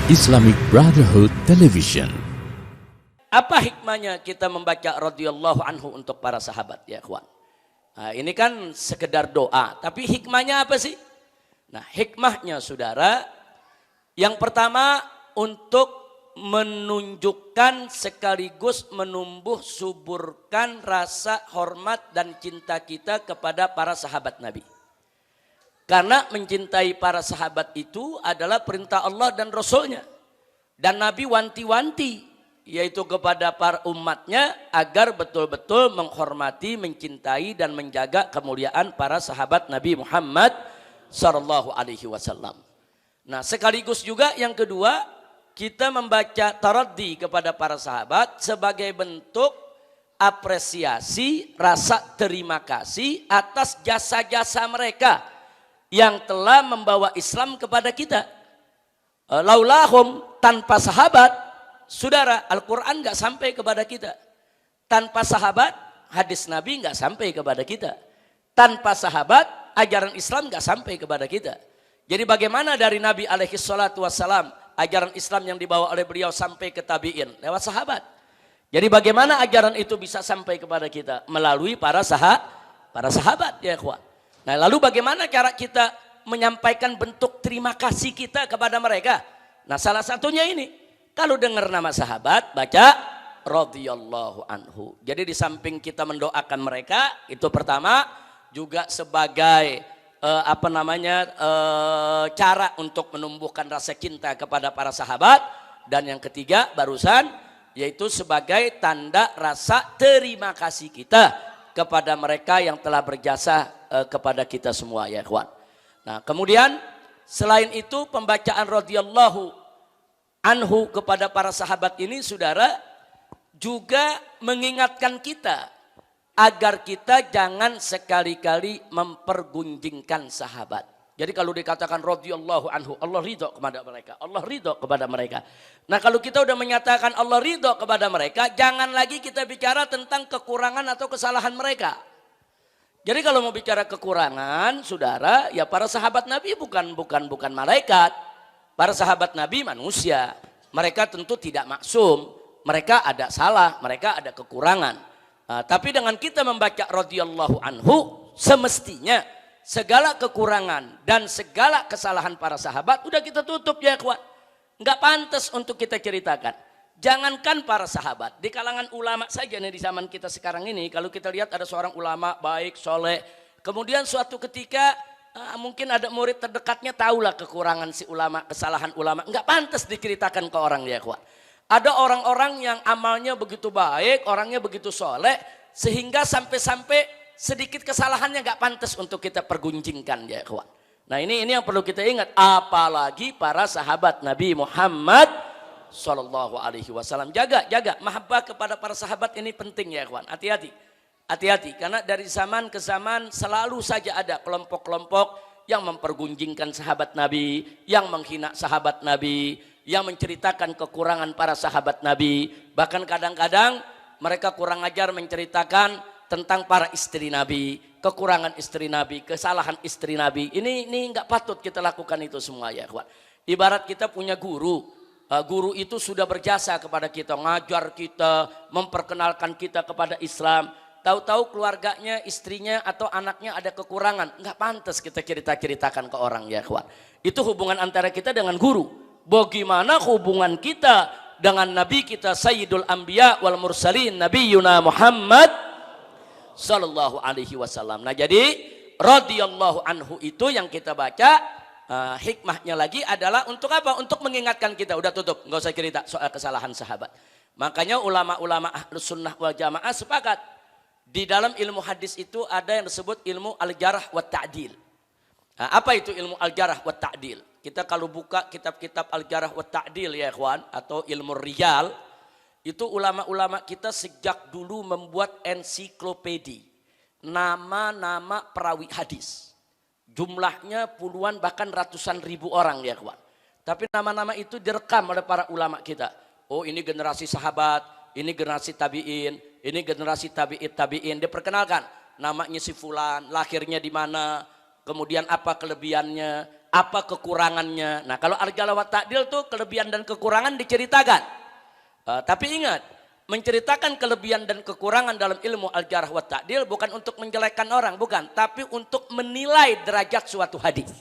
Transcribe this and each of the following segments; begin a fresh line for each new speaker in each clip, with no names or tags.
Islamic Brotherhood Television.
Apa hikmahnya kita membaca radhiyallahu anhu untuk para sahabat ya kawan? Nah, ini kan sekedar doa, tapi hikmahnya apa sih? Nah, hikmahnya saudara, yang pertama untuk menunjukkan sekaligus menumbuh suburkan rasa hormat dan cinta kita kepada para sahabat Nabi. Karena mencintai para sahabat itu adalah perintah Allah dan Rasulnya. Dan Nabi wanti-wanti, yaitu kepada para umatnya agar betul-betul menghormati, mencintai dan menjaga kemuliaan para sahabat Nabi Muhammad sallallahu alaihi wasallam. Nah, sekaligus juga yang kedua, kita membaca taraddi kepada para sahabat sebagai bentuk apresiasi, rasa terima kasih atas jasa-jasa mereka yang telah membawa Islam kepada kita. Laulahum, tanpa sahabat, saudara, Al-Quran gak sampai kepada kita. Tanpa sahabat, hadis Nabi gak sampai kepada kita. Tanpa sahabat, ajaran Islam gak sampai kepada kita. Jadi bagaimana dari Nabi alaihi salatu wassalam, ajaran Islam yang dibawa oleh beliau sampai ke tabi'in? Lewat sahabat. Jadi bagaimana ajaran itu bisa sampai kepada kita? Melalui para sahabat ya ikhwan. Nah, lalu bagaimana cara kita menyampaikan bentuk terima kasih kita kepada mereka? Nah, salah satunya ini. Kalau dengar nama sahabat, baca radhiyallahu anhu. Jadi di samping kita mendoakan mereka, itu pertama juga sebagai cara untuk menumbuhkan rasa cinta kepada para sahabat. Dan yang ketiga barusan, yaitu sebagai tanda rasa terima kasih kita kepada mereka yang telah berjasa kepada kita semua ya ikhwan. Nah, kemudian selain itu pembacaan radhiyallahu anhu kepada para sahabat ini saudara juga mengingatkan kita agar kita jangan sekali-kali mempergunjingkan sahabat. Jadi kalau dikatakan radhiyallahu anhu, Allah ridho kepada mereka, Allah ridho kepada mereka. Nah, kalau kita udah menyatakan Allah ridho kepada mereka, jangan lagi kita bicara tentang kekurangan atau kesalahan mereka. Jadi kalau mau bicara kekurangan, saudara, ya para sahabat Nabi bukan malaikat. Para sahabat Nabi manusia. Mereka tentu tidak maksum. Mereka ada salah, mereka ada kekurangan. Tapi dengan kita membaca radhiyallahu anhu, semestinya segala kekurangan dan segala kesalahan para sahabat udah kita tutup ya ikhwan. Enggak pantas untuk kita ceritakan. Jangankan para sahabat, di kalangan ulama saja nih di zaman kita sekarang ini, kalau kita lihat ada seorang ulama baik, soleh, kemudian suatu ketika mungkin ada murid terdekatnya tahulah kekurangan si ulama, kesalahan ulama, enggak pantas diceritakan ke orang ya ikhwan. Ada orang-orang yang amalnya begitu baik, orangnya begitu soleh, sehingga sampai-sampai sedikit kesalahannya enggak pantas untuk kita pergunjingkan ya ikhwan. Nah ini yang perlu kita ingat, apalagi para sahabat Nabi Muhammad sallallahu alaihi wasallam. Jaga mahabbah kepada para sahabat ini penting ya ikhwan. Hati-hati karena dari zaman ke zaman selalu saja ada kelompok-kelompok yang mempergunjingkan sahabat Nabi, yang menghina sahabat Nabi, yang menceritakan kekurangan para sahabat Nabi. Bahkan kadang-kadang mereka kurang ajar menceritakan tentang para istri Nabi, kekurangan istri Nabi, kesalahan istri Nabi. Ini enggak patut kita lakukan itu semua ya ikhwan. Ibarat kita punya guru. Guru itu sudah berjasa kepada kita, ngajar kita, memperkenalkan kita kepada Islam. Tahu-tahu keluarganya, istrinya atau anaknya ada kekurangan, nggak pantas kita ceritakan ke orang ya kawan. Itu hubungan antara kita dengan guru. Bagaimana hubungan kita dengan Nabi kita Sayyidul Anbiya wal Mursalin Nabiyuna Muhammad sallallahu alaihi wasallam. Nah jadi radhiyallahu anhu itu yang kita baca. Hikmahnya lagi adalah untuk apa? Untuk mengingatkan kita. Udah tutup, nggak usah cerita soal kesalahan sahabat. Makanya ulama-ulama Ahlus Sunnah wal Jamaah sepakat di dalam ilmu hadis itu ada yang disebut ilmu al-jarh wa ta'dil. Nah, apa itu ilmu al-jarh wa ta'dil? Kita kalau buka kitab-kitab al-jarh wa ta'dil ya ikhwan, atau ilmu rijal, itu ulama-ulama kita sejak dulu membuat ensiklopedi nama-nama perawi hadis. Jumlahnya puluhan bahkan ratusan ribu orang ya kawan. Tapi nama-nama itu direkam oleh para ulama kita. Oh ini generasi sahabat, ini generasi tabi'in, ini generasi tabi'in. Diperkenalkan namanya si fulan, lahirnya di mana, kemudian apa kelebihannya, apa kekurangannya. Nah, kalau al-jarh wa ta'dil tuh kelebihan dan kekurangan diceritakan. Tapi ingat, menceritakan kelebihan dan kekurangan dalam ilmu al-jarh wa ta'dil bukan untuk menjelekkan orang, bukan, tapi untuk menilai derajat suatu hadis.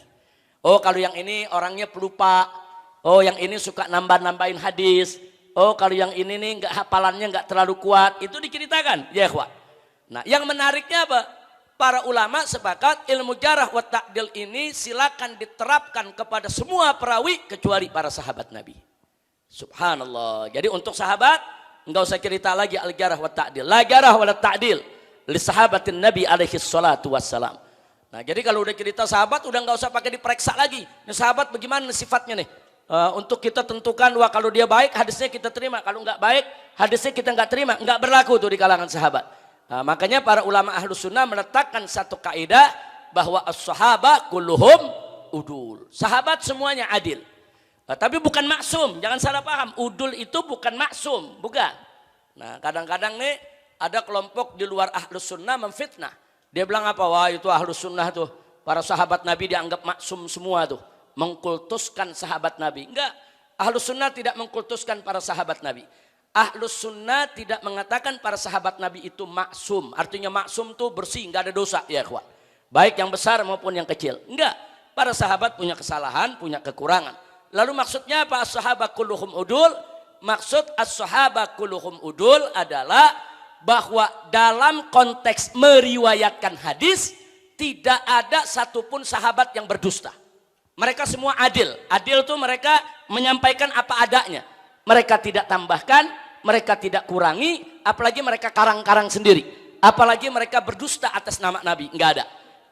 Oh, kalau yang ini orangnya pelupa. Oh, yang ini suka nambah-nambahin hadis. Oh, kalau yang ini nih nggak hafalannya nggak terlalu kuat. Itu diceritakan, ya ikhwan. Nah, yang menariknya apa? Para ulama sepakat ilmu jarh wa ta'dil ini silakan diterapkan kepada semua perawi kecuali para sahabat Nabi. Subhanallah. Jadi untuk sahabat enggak usah cerita lagi al-jarh wa ta'dil. La jarh wa ta'dil li sahabatin Nabi alaihi salatu wassalam. Nah, jadi kalau udah cerita sahabat udah enggak usah pakai diperiksa lagi. Ini sahabat bagaimana sifatnya nih? Untuk kita tentukan, wah kalau dia baik hadisnya kita terima, kalau enggak baik hadisnya kita enggak terima. Enggak berlaku tuh di kalangan sahabat. Nah, makanya para ulama ahlus sunnah meletakkan satu kaidah bahwa as-sahaba kulluhum udul. Sahabat semuanya adil. Nah, tapi bukan maksum, jangan salah paham. Udul itu bukan maksum, bukan. Nah, kadang-kadang nih ada kelompok di luar ahlus sunnah memfitnah. Dia bilang apa? Wah, itu ahlus sunnah tuh, para sahabat Nabi dianggap maksum semua tuh, mengkultuskan sahabat Nabi. Enggak, ahlus sunnah tidak mengkultuskan para sahabat Nabi. Ahlus sunnah tidak mengatakan para sahabat Nabi itu maksum. Artinya maksum tuh bersih, nggak ada dosa, ya ikhwan. Baik yang besar maupun yang kecil. Enggak, para sahabat punya kesalahan, punya kekurangan. Lalu maksudnya apa? As-sahabat kulluhum udul. Maksud as-sahabat kulluhum udul adalah bahwa dalam konteks meriwayatkan hadis tidak ada satupun sahabat yang berdusta. Mereka semua adil. Adil tuh mereka menyampaikan apa adanya. Mereka tidak tambahkan, mereka tidak kurangi, apalagi mereka karang-karang sendiri. Apalagi mereka berdusta atas nama Nabi, enggak ada.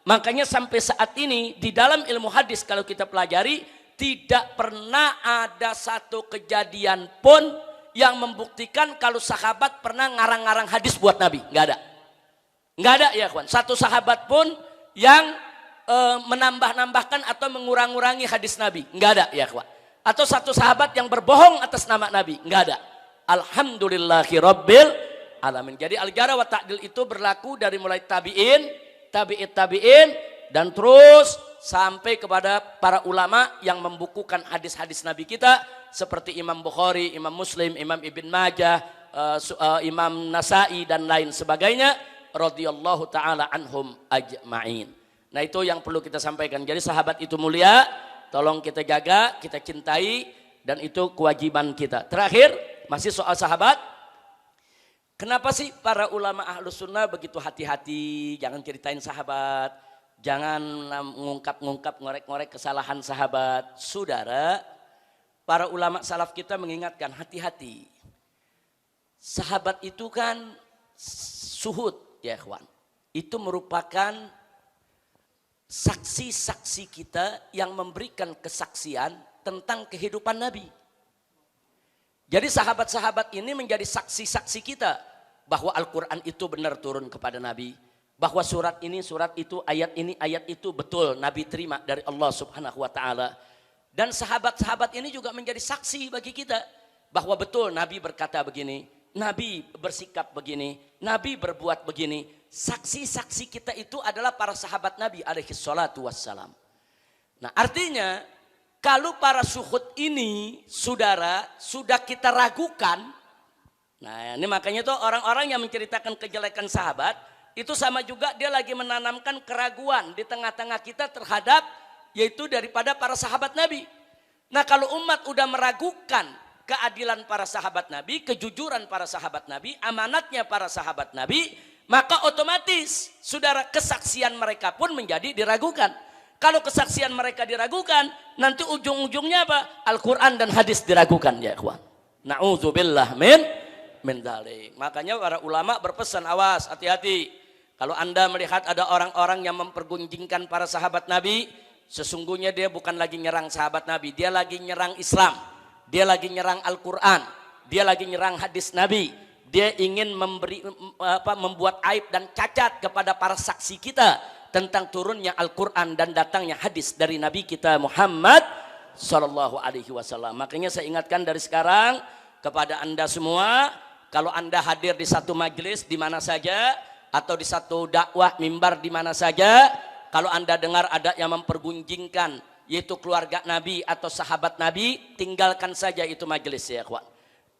Makanya sampai saat ini di dalam ilmu hadis kalau kita pelajari, tidak pernah ada satu kejadian pun yang membuktikan kalau sahabat pernah ngarang-ngarang hadis buat Nabi, enggak ada. Enggak ada ya kawan. Satu sahabat pun yang menambah-nambahkan atau mengurang-urangi hadis Nabi, enggak ada ya kawan. Atau satu sahabat yang berbohong atas nama Nabi, enggak ada. Alhamdulillahi rabbil alamin. Jadi al-jarh wa ta'dil itu berlaku dari mulai tabi'in, tabi'in dan terus sampai kepada para ulama yang membukukan hadis-hadis Nabi kita seperti Imam Bukhari, Imam Muslim, Imam Ibn Majah, Imam Nasai dan lain sebagainya radhiyallahu taala anhum ajma'in. Nah, itu yang perlu kita sampaikan. Jadi sahabat itu mulia, tolong kita jaga, kita cintai, dan itu kewajiban kita. Terakhir, masih soal sahabat. Kenapa sih para ulama ahlus sunnah begitu hati-hati, jangan ceritain sahabat, jangan ngungkap-ngungkap, ngorek-ngorek kesalahan sahabat. Saudara, para ulama salaf kita mengingatkan, hati-hati. Sahabat itu kan suhud, ya ikhwan. Itu merupakan saksi-saksi kita yang memberikan kesaksian tentang kehidupan Nabi. Jadi sahabat-sahabat ini menjadi saksi-saksi kita bahwa Al-Quran itu benar turun kepada Nabi. Bahwa surat ini, surat itu, ayat ini, ayat itu betul Nabi terima dari Allah Subhanahu wa ta'ala. Dan sahabat-sahabat ini juga menjadi saksi bagi kita bahwa betul Nabi berkata begini, Nabi bersikap begini, Nabi berbuat begini. Saksi-saksi kita itu adalah para sahabat Nabi alaihi salatu wassalam. Nah, artinya kalau para suhud ini, saudara, sudah kita ragukan. Nah, ini makanya tuh orang-orang yang menceritakan kejelekan sahabat, itu sama juga dia lagi menanamkan keraguan di tengah-tengah kita terhadap, yaitu daripada para sahabat Nabi. Nah, kalau umat udah meragukan keadilan para sahabat Nabi, kejujuran para sahabat Nabi, amanatnya para sahabat Nabi, maka otomatis saudara kesaksian mereka pun menjadi diragukan. Kalau kesaksian mereka diragukan, nanti ujung-ujungnya apa? Al-Quran dan hadis diragukan, ya ikhwan. Na'udzubillah min dzalik. Makanya para ulama berpesan, awas, hati-hati. Kalau Anda melihat ada orang-orang yang mempergunjingkan para sahabat Nabi, sesungguhnya dia bukan lagi nyerang sahabat Nabi, dia lagi nyerang Islam. Dia lagi nyerang Al-Quran, dia lagi nyerang hadis Nabi. Dia ingin membuat aib dan cacat kepada para saksi kita tentang turunnya Al-Quran dan datangnya hadis dari Nabi kita Muhammad Sallallahu Alaihi Wasallam. Makanya saya ingatkan dari sekarang kepada Anda semua, kalau Anda hadir di satu majelis di mana saja atau di satu dakwah mimbar di mana saja, kalau Anda dengar ada yang mempergunjingkan yaitu keluarga Nabi atau sahabat Nabi, tinggalkan saja itu majelis ya ikhwan.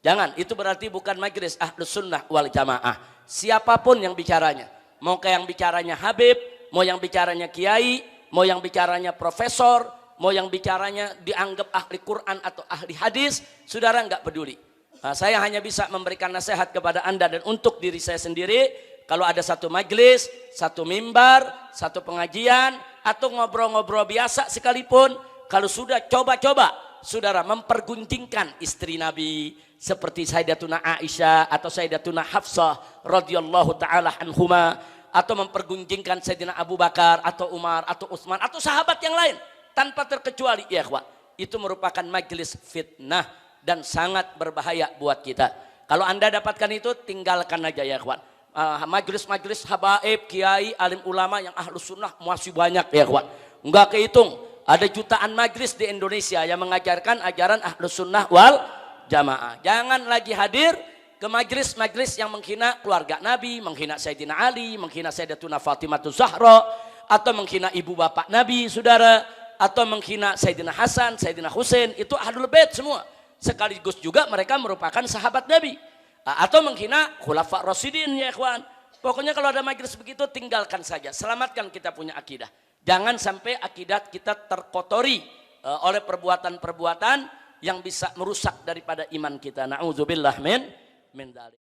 Jangan, itu berarti bukan majelis Ahlus Sunnah wal Jamaah. Siapapun yang bicaranya, mau kayak yang bicaranya Habib, mau yang bicaranya kiai, mau yang bicaranya profesor, mau yang bicaranya dianggap ahli Quran atau ahli hadis, saudara nggak peduli. Nah, saya hanya bisa memberikan nasihat kepada Anda dan untuk diri saya sendiri, kalau ada satu majelis, satu mimbar, satu pengajian, atau ngobrol-ngobrol biasa sekalipun, kalau sudah coba-coba, saudara mempergunjingkan istri Nabi, seperti Sayyidatuna Aisyah atau Sayyidatuna Hafsah radhiyallahu taala anhuma, atau mempergunjingkan Sayyidina Abu Bakar atau Umar atau Utsman atau sahabat yang lain tanpa terkecuali ya ikhwan, itu merupakan majelis fitnah dan sangat berbahaya buat kita. Kalau Anda dapatkan itu, tinggalkan aja ya ikhwan. Majelis-majelis habaib, kiai, alim ulama yang Ahlus Sunnah masih banyak ya ikhwan, enggak kehitung. Ada jutaan majelis di Indonesia yang mengajarkan ajaran Ahlus Sunnah wal Jamaah. Jangan lagi hadir ke majelis-majelis yang menghina keluarga Nabi, menghina Sayyidina Ali, menghina Sayyidatuna Fatimah Zahra, atau menghina ibu bapak Nabi, saudara, atau menghina Sayyidina Hasan, Sayyidina Husain, itu Ahlul Bait semua. Sekaligus juga mereka merupakan sahabat Nabi. Atau menghina Khulafa Rasyidin ya ikhwan. Pokoknya kalau ada majelis begitu, tinggalkan saja. Selamatkan kita punya akidah. Jangan sampai akidah kita terkotori oleh perbuatan-perbuatan yang bisa merusak daripada iman kita. Na'udzubillah min dzalik.